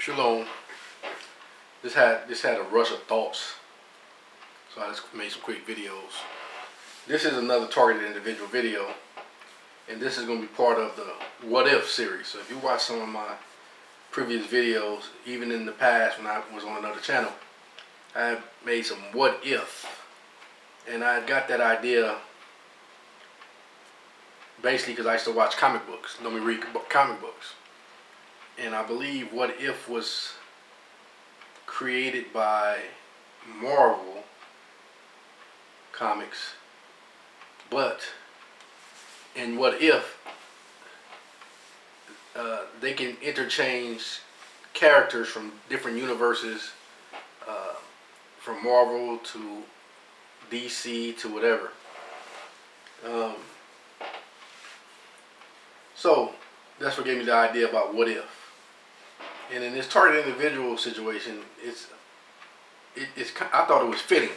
Shalom. This had a rush of thoughts, so I just made some quick videos. This is another targeted individual video, and this is going to be part of the What If series. So if you watch some of my previous videos, even in the past when I was on another channel, I made some what if, and I got that idea basically because I used to watch comic books. Let me read comic books, and I believe What If was created by Marvel Comics, but in What If they can interchange characters from different universes, from Marvel to DC to whatever. So that's what gave me the idea about What If. And in this targeted individual situation, it's I thought it was fitting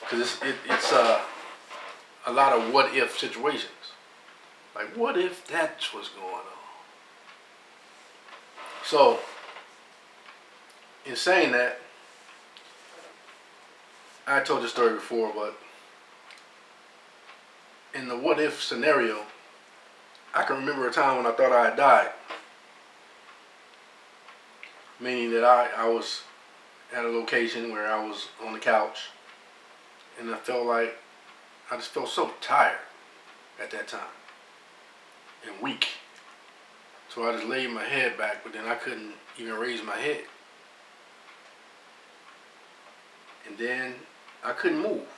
because it's a lot of what if situations. Like, what if that's what's going on? So, in saying that, I told this story before, but in the what if scenario, I can remember a time when I thought I had died. Meaning that I was at a location where I was on the couch, and I just felt so tired at that time and weak. So I just laid my head back, but then I couldn't even raise my head. And then I couldn't move.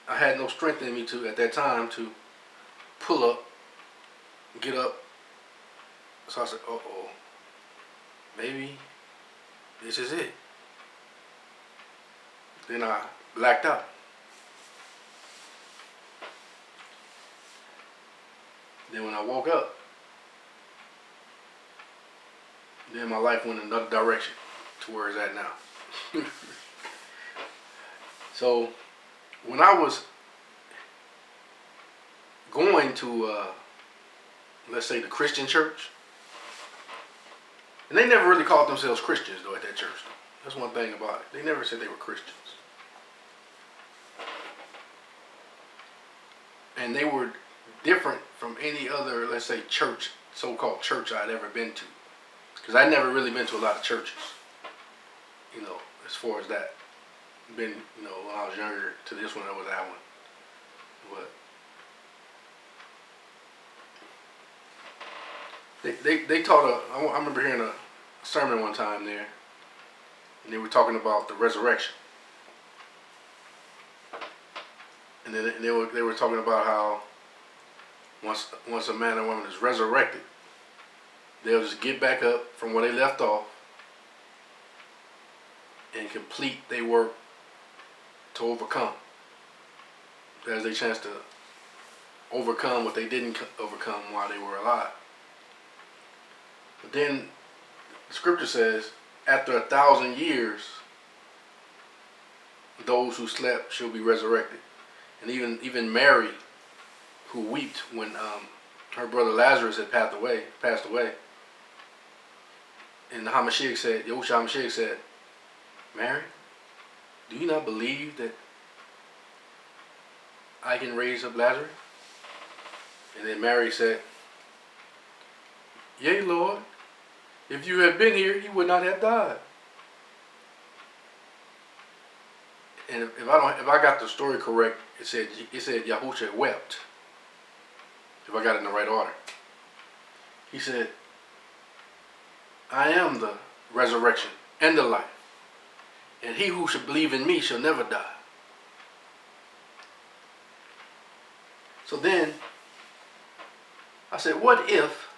I had no strength in me at that time to pull up, get up. So I said, uh-oh, maybe this is it. Then I blacked out. Then when I woke up, then my life went in another direction to where it's at now. So when I was going to, let's say, the Christian church, and they never really called themselves Christians though at that church. That's one thing about it. They never said they were Christians. And they were different from any other, let's say, church, so-called church I'd ever been to. Because I'd never really been to a lot of churches, as far as that. Been, when I was younger to this one, that was that one. But they taught I remember hearing a sermon one time there, and they were talking about the resurrection. And then they were talking about how once a man or woman is resurrected, they'll just get back up from where they left off and complete their work to overcome. There's their chance to overcome what they didn't overcome while they were alive. But then the scripture says, after 1,000 years, those who slept shall be resurrected. And even Mary, who wept when her brother Lazarus had passed away, and Yahushua HaMashiach said, Mary, do you not believe that I can raise up Lazarus? And then Mary said, yea, Lord, if you had been here, he would not have died. And if I got the story correct, it said Yahushua wept. If I got it in the right order. He said, I am the resurrection and the life. And he who should believe in me shall never die. So then, I said, what if,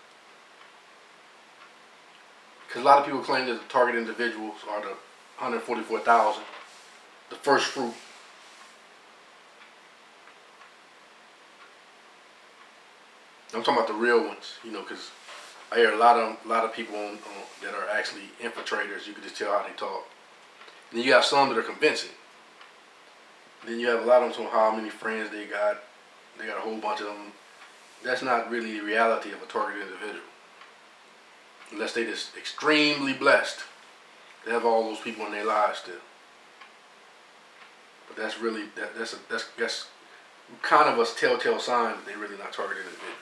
because a lot of people claim that the target individuals are the 144,000, the first fruit. I'm talking about the real ones, because I hear a lot of people that are actually infiltrators. You can just tell how they talk. And then you have some that are convincing. Then you have a lot of them on how many friends they got. They got a whole bunch of them. That's not really the reality of a targeted individual. unless they just extremely blessed to have all those people in their lives still. But that's really that's kind of a telltale sign that they're really not targeted individuals.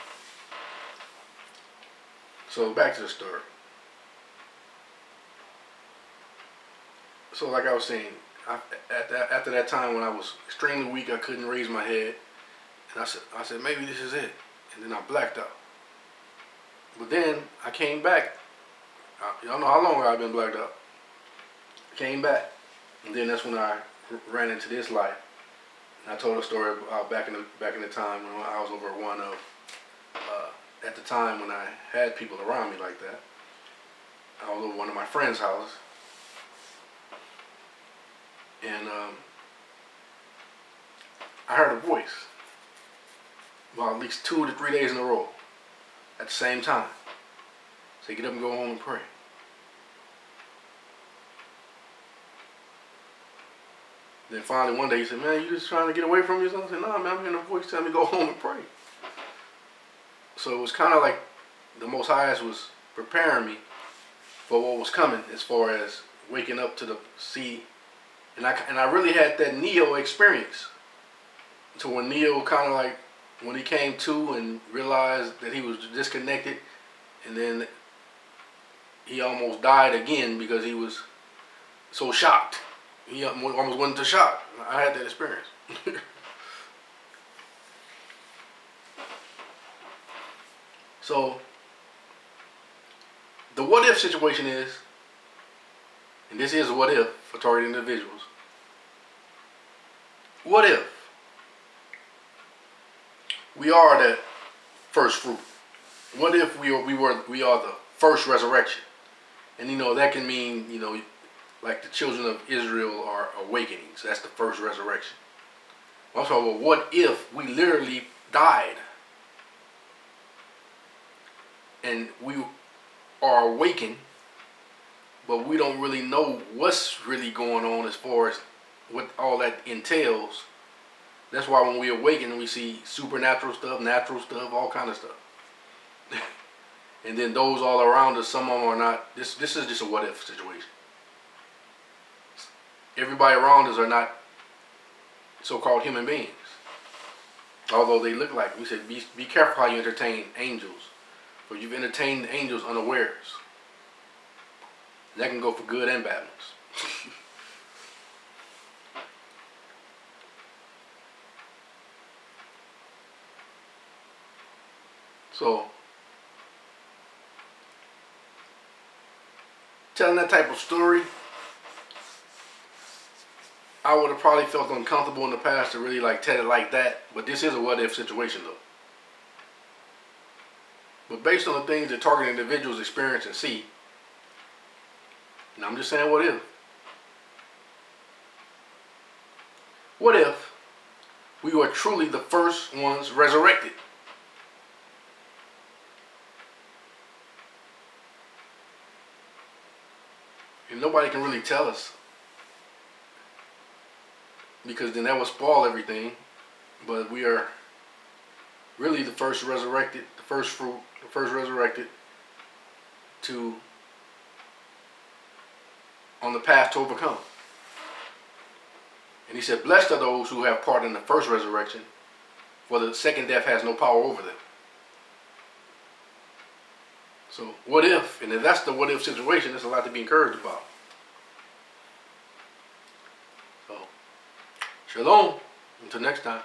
So back to the story. So like I was saying, after that time when I was extremely weak, I couldn't raise my head, and I said maybe this is it, and then I blacked out. But then I came back. I don't know how long I've been blacked out. I came back, and then that's when I ran into this life. And I told a story about back in the time when I was over at one of at the time when I had people around me like that. I was over one of my friends' houses, and I heard a voice about at least 2 to 3 days in a row at the same time. Say, get up and go home and pray. Then finally one day he said, man, you just trying to get away from yourself? I said, nah, man, I'm hearing a voice telling me to go home and pray. So it was kind of like the Most Highest was preparing me for what was coming as far as waking up to the sea. And I really had that Neo experience. To when Neo kind of like, when he came to and realized that he was disconnected, and then he almost died again because he was so shocked. He almost went into shock. I had that experience. So the what if situation is, and this is a what if for targeted individuals. What if we are that first fruit? What if we are the first resurrection? And that can mean, like the children of Israel are awakenings. That's the first resurrection. I'm talking about what if we literally died and we are awakened, but we don't really know what's really going on as far as what all that entails. That's why when we awaken, we see supernatural stuff, natural stuff, all kind of stuff. And then those all around us, some of them are not. This is just a what if situation. Everybody around us are not so-called human beings. Although they look like, we said, be careful how you entertain angels. For you've entertained angels unawares. And that can go for good and bad ones. So, telling that type of story, I would have probably felt uncomfortable in the past to really tell it like that. But this is a what if situation though. But based on the things that target individuals experience and see, and I'm just saying what if. What if we were truly the first ones resurrected? And nobody can really tell us, because then that would spoil everything. But we are really the first resurrected, the first fruit, the first resurrected on the path to overcome. And he said, blessed are those who have part in the first resurrection, for the second death has no power over them. So what if, and if that's the what if situation, there's a lot to be encouraged about. So, shalom, until next time.